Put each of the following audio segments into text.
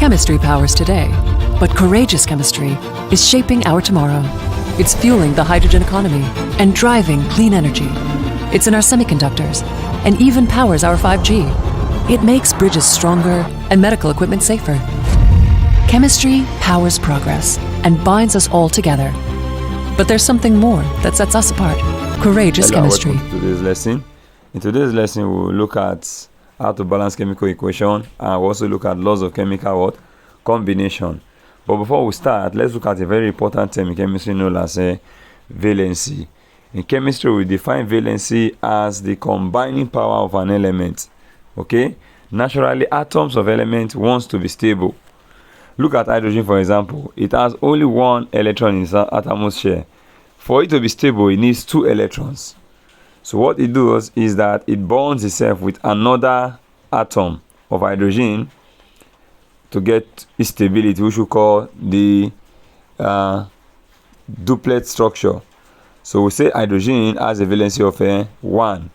Chemistry powers today, but courageous chemistry is shaping our tomorrow. It's fueling the hydrogen economy and driving clean energy. It's in our semiconductors and even powers our 5G. It makes bridges stronger and medical equipment safer. Chemistry powers progress and binds us all together. But there's something more that sets us apart. Courageous chemistry. Welcome to today's lesson. In today's lesson, we will look at how to balance chemical equation, and we'll also look at laws of chemical combination. But before we start, let's look at a very important term in chemistry known as valency. In chemistry, we define valency as the combining power of an element. Okay? Naturally, atoms of element wants to be stable. Look at hydrogen, for example. It has only one electron in its atom's share. For it to be stable, it needs two electrons. So what it does is that it bonds itself with another atom of hydrogen to get its stability, which we call the duplet structure. So we say hydrogen has a valency of 1.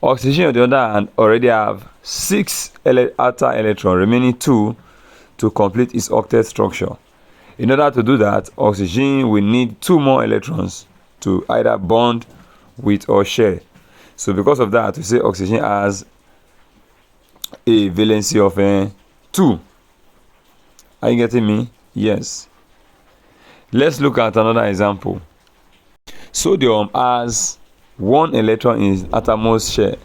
Oxygen, on the other hand, already have 6 outer electrons, remaining 2 to complete its octet structure. In order to do that, oxygen will need 2 more electrons to either bond with or share. So because of that, we say oxygen has a valency of 2. Are you getting me? Yes. Let's look at another example. Sodium has 1 electron in its outermost shell.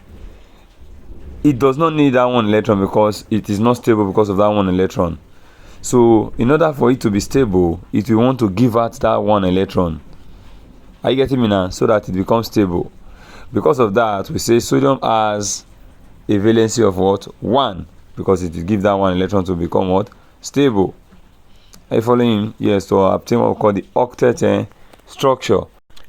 It does not need that 1 electron because it is not stable because of that 1 electron. So in order for it to be stable, it will want to give out that 1 electron. Are you getting me now? So that it becomes stable. Because of that, we say sodium has a valency of what? 1. Because it will give that 1 electron to become what? Stable. Are you following? Yes, to obtain what we call the octet structure.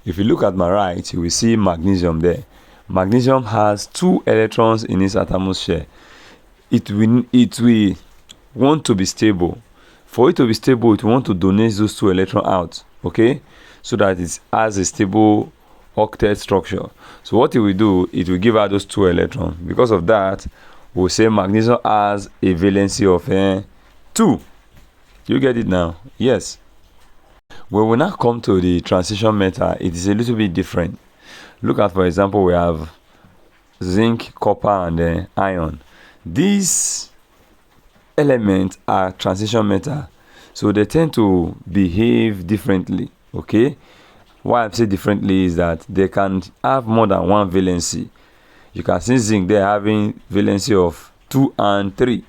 If you look at my right, you will see magnesium there. Magnesium has 2 electrons in its atom's share. It will want to be stable. For it to be stable, it will want to donate those 2 electrons out. Okay? So that it has a stable octet structure. So what it will do, it will give out those 2 electrons. Because of that, we'll say magnesium has a valency of 2. You get it now? Yes. When we now come to the transition metal, it is a little bit different. Look at, for example, we have zinc, copper, and iron. These elements are transition metal, so they tend to behave differently. Okay, why I say differently is that they can have more than 1 valency. You can see zinc there having valency of 2 and 3.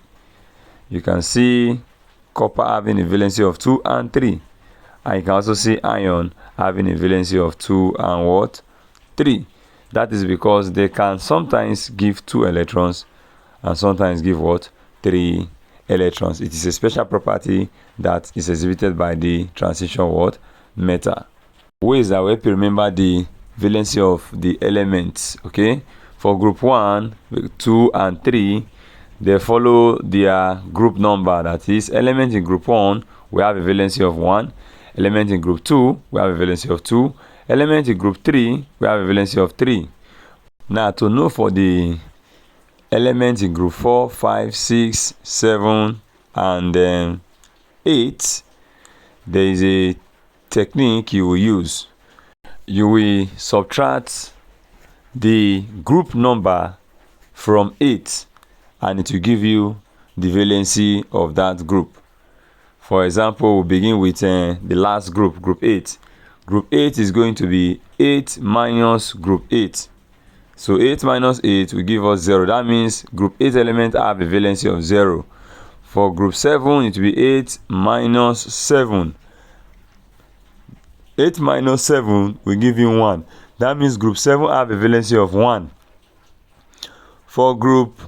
You can see copper having a valency of 2 and 3. And you can also see iron having a valency of 2 and 3. That is because they can sometimes give 2 electrons and sometimes give 3 electrons. It is a special property that is exhibited by the transition metal. Ways that we help you remember the valency of the elements. Okay, for group 1, 2, and 3, they follow their group number. That is, element in group 1 we have a valency of 1. Element in group 2 we have a valency of 2. Element in group 3 we have a valency of 3. Now, to know for the elements in group 4, 5, 6, 7, and 8, there is a technique you will use. You will subtract the group number from 8 and it will give you the valency of that group. For example, we'll begin with the last group, group 8. Group 8 is going to be 8 minus group 8. So 8 minus 8 will give us 0. That means group 8 elements have a valency of 0. For group 7, it will be 8 minus 7. 8 minus 7 will give you 1. That means group 7 have a valency of 1. For group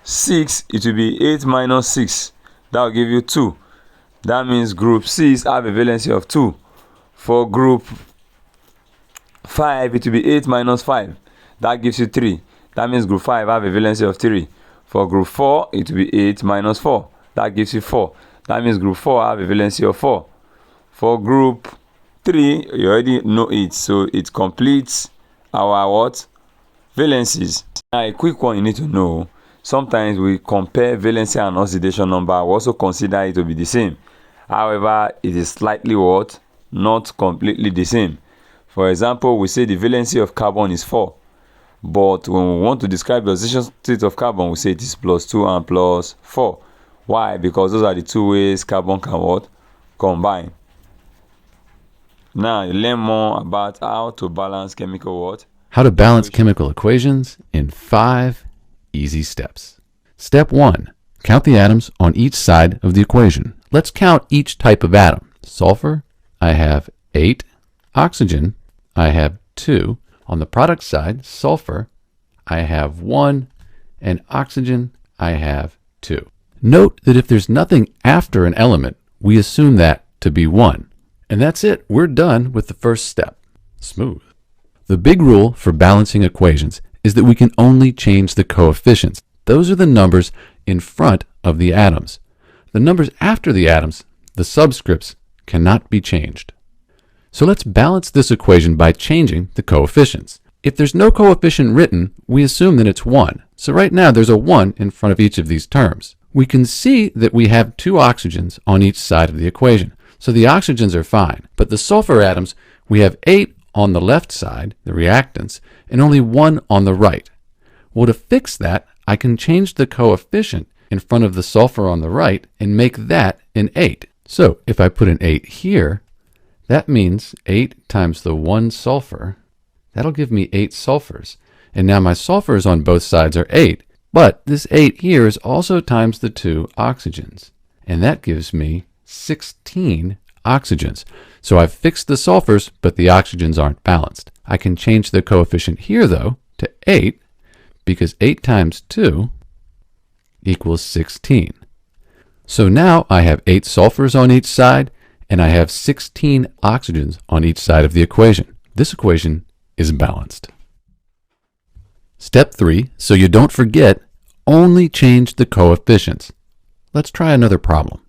6, it will be 8 minus 6. That will give you 2. That means group 6 have a valency of 2. For group 5, it will be 8 minus 5. That gives you 3. That means group 5 have a valency of 3. For group 4, it will be 8 minus 4. That gives you 4. That means group 4 have a valency of 4. For group 3, you already know it, so it completes our valencies. Now, a quick one you need to know. sometimes we compare valency and oxidation number. We also consider it to be the same. However, it is slightly what? Not completely the same. For example, we say the valency of carbon is 4. But when we want to describe the oxidation state of carbon, we say it is +2 and +4. Why? Because those are the two ways carbon can what? Combine. Now, you learn more about how to balance chemical what? How to balance chemical equations in 5 easy steps. Step 1. Count the atoms on each side of the equation. Let's count each type of atom. Sulfur, I have 8. Oxygen, I have 2. On the product side, sulfur, I have 1. And oxygen, I have 2. Note that if there's nothing after an element, we assume that to be 1. And that's it. We're done with the first step. Smooth. The big rule for balancing equations is that we can only change the coefficients. Those are the numbers in front of the atoms. The numbers after the atoms, the subscripts, cannot be changed. So let's balance this equation by changing the coefficients. If there's no coefficient written, we assume that it's 1. So right now there's a 1 in front of each of these terms. We can see that we have 2 oxygens on each side of the equation. So the oxygens are fine. But the sulfur atoms, we have 8 on the left side, the reactants, and only 1 on the right. Well, to fix that, I can change the coefficient in front of the sulfur on the right and make that an 8. So if I put an 8 here, that means 8 times the 1 sulfur. That'll give me 8 sulfurs. And now my sulfurs on both sides are 8. But this 8 here is also times the 2 oxygens. And that gives me 16 oxygens. So I've fixed the sulfurs, but the oxygens aren't balanced. I can change the coefficient here, though, to 8, because 8 times 2 equals 16. So now I have 8 sulfurs on each side, and I have 16 oxygens on each side of the equation. This equation is balanced. Step 3, so you don't forget, only change the coefficients. Let's try another problem.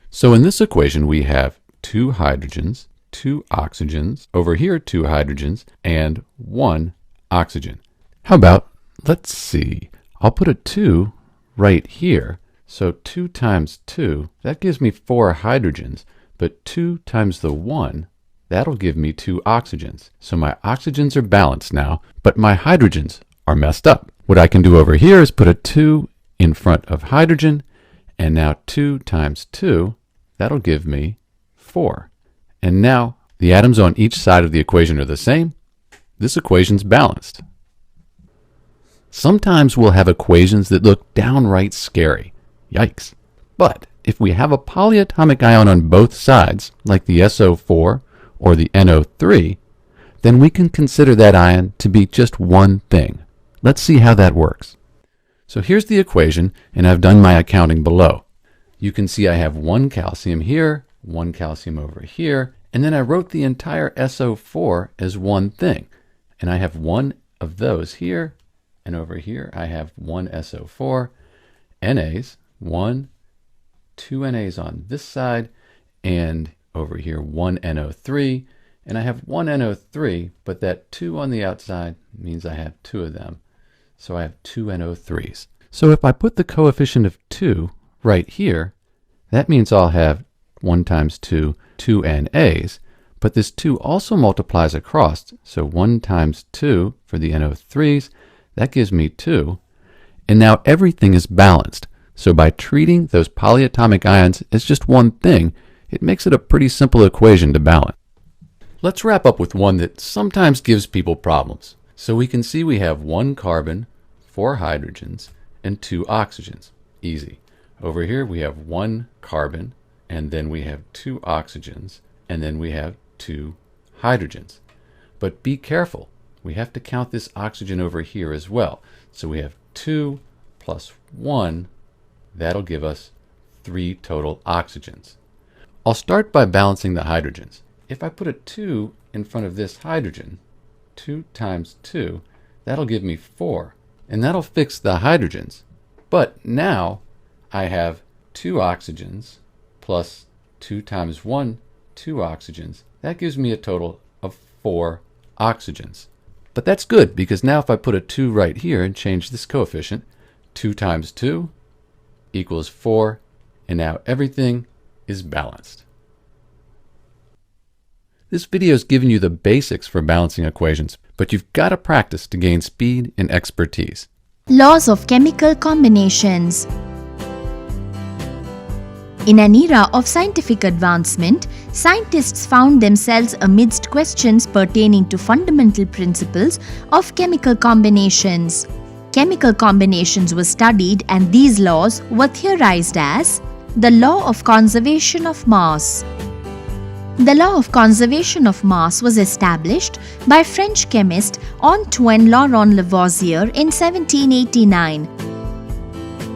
So in this equation, we have 2 hydrogens, 2 oxygens, over here 2 hydrogens, and 1 oxygen. How about, let's see, I'll put a 2 right here. So 2 times 2, that gives me 4 hydrogens, but 2 times the 1, that'll give me 2 oxygens. So my oxygens are balanced now, but my hydrogens are messed up. What I can do over here is put a 2 in front of hydrogen, and now 2 times 2, that'll give me 4. And now the atoms on each side of the equation are the same. This equation's balanced. Sometimes we'll have equations that look downright scary. Yikes. But if we have a polyatomic ion on both sides, like the SO4 or the NO3, then we can consider that ion to be just one thing. Let's see how that works. So here's the equation, and I've done my accounting below. You can see I have 1 calcium here, 1 calcium over here, and then I wrote the entire SO4 as one thing. And I have 1 of those here, and over here I have 1 SO4, NAs, 1, 2 NAs on this side, and over here 1 NO3, and I have 1 NO3, but that 2 on the outside means I have 2 of them. So I have 2 NO3s. So if I put the coefficient of 2 right here, that means I'll have 1 times 2, 2 NAs, but this 2 also multiplies across, so 1 times 2 for the NO3s, that gives me 2, and now everything is balanced. So by treating those polyatomic ions as just one thing, it makes it a pretty simple equation to balance. Let's wrap up with one that sometimes gives people problems. So we can see we have 1 carbon, 4 hydrogens, and 2 oxygens. Easy. Over here we have 1 carbon, and then we have 2 oxygens, and then we have 2 hydrogens. But be careful. We have to count this oxygen over here as well. So we have 2 plus 1. That'll give us 3 total oxygens. I'll start by balancing the hydrogens. If I put a 2 in front of this hydrogen, 2 times 2, that'll give me 4. And that'll fix the hydrogens. But now I have 2 oxygens plus 2 times 1, 2 oxygens. That gives me a total of 4 oxygens. But that's good, because now if I put a 2 right here and change this coefficient, 2 times 2 equals 4, and now everything is balanced. This video has given you the basics for balancing equations, but you've got to practice to gain speed and expertise. Laws of chemical combinations. In an era of scientific advancement, scientists found themselves amidst questions pertaining to fundamental principles of chemical combinations. Chemical combinations were studied, and these laws were theorized as the law of conservation of mass. The law of conservation of mass was established by French chemist Antoine Laurent Lavoisier in 1789.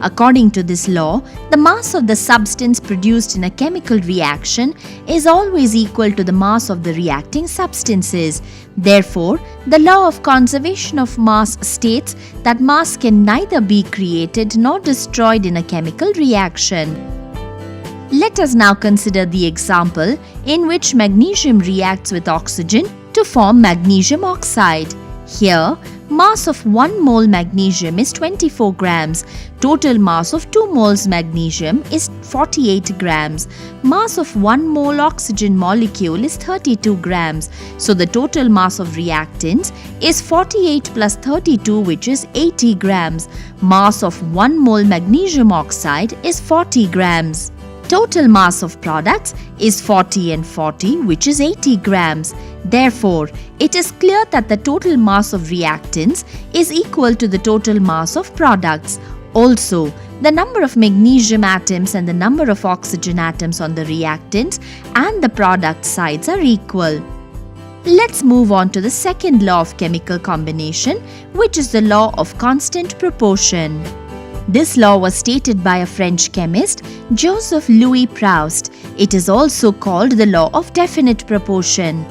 According to this law, the mass of the substance produced in a chemical reaction is always equal to the mass of the reacting substances. Therefore, the law of conservation of mass states that mass can neither be created nor destroyed in a chemical reaction. Let us now consider the example in which magnesium reacts with oxygen to form magnesium oxide. Here, mass of 1 mole magnesium is 24 grams. Total mass of 2 moles magnesium is 48 grams. Mass of 1 mole oxygen molecule is 32 grams. So the total mass of reactants is 48 plus 32, which is 80 grams. Mass of 1 mole magnesium oxide is 40 grams. Total mass of products is 40 and 40, which is 80 grams. Therefore, it is clear that the total mass of reactants is equal to the total mass of products. Also, the number of magnesium atoms and the number of oxygen atoms on the reactants and the product sides are equal. Let's move on to the second law of chemical combination, which is the law of constant proportion. This law was stated by a French chemist, Joseph Louis Proust. It is also called the law of definite proportion.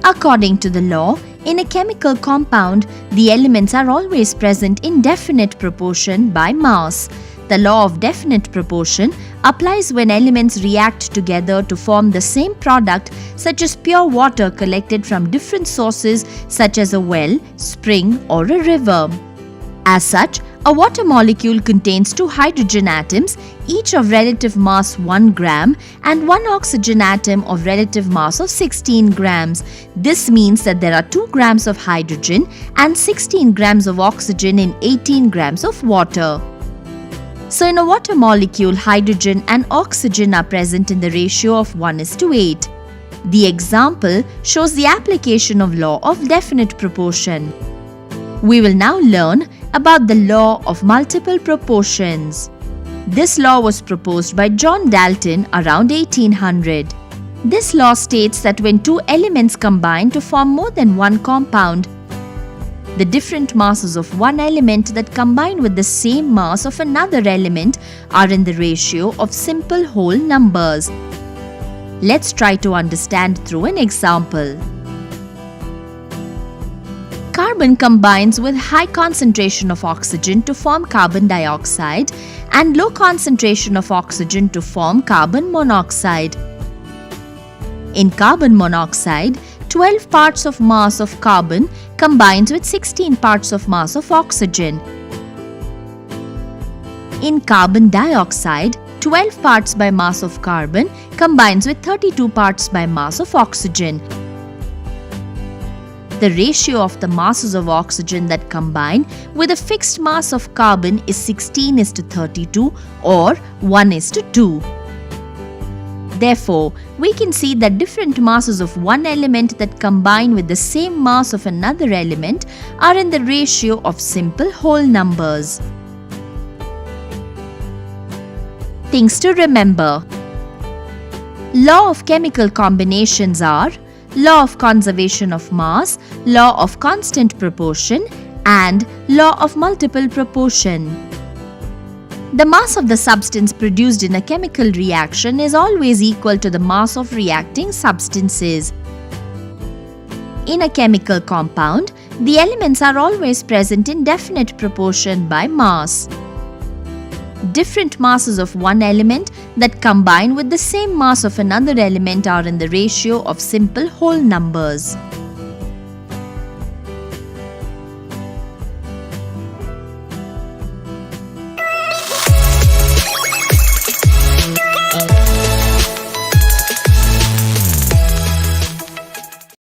According to the law, in a chemical compound, the elements are always present in definite proportion by mass. The law of definite proportion applies when elements react together to form the same product, such as pure water collected from different sources such as a well, spring, or a river. As such, a water molecule contains 2 hydrogen atoms, each of relative mass 1 gram, and 1 oxygen atom of relative mass of 16 grams. This means that there are 2 grams of hydrogen and 16 grams of oxygen in 18 grams of water. So in a water molecule, hydrogen and oxygen are present in the ratio of 1:8. The example shows the application of law of definite proportion. We will now learn about the law of multiple proportions. This law was proposed by John Dalton around 1800. This law states that when 2 elements combine to form more than one compound, the different masses of one element that combine with the same mass of another element are in the ratio of simple whole numbers. Let's try to understand through an example. Carbon combines with high concentration of oxygen to form carbon dioxide and low concentration of oxygen to form carbon monoxide. In carbon monoxide, 12 parts of mass of carbon combines with 16 parts of mass of oxygen. In carbon dioxide, 12 parts by mass of carbon combines with 32 parts by mass of oxygen. The ratio of the masses of oxygen that combine with a fixed mass of carbon is 16:32 or 1:2. Therefore, we can see that different masses of one element that combine with the same mass of another element are in the ratio of simple whole numbers. Things to remember. Law of chemical combinations are law of conservation of mass, law of constant proportion, and law of multiple proportion. The mass of the substance produced in a chemical reaction is always equal to the mass of reacting substances. In a chemical compound, the elements are always present in definite proportion by mass. Different masses of one element that combine with the same mass of another element are in the ratio of simple whole numbers.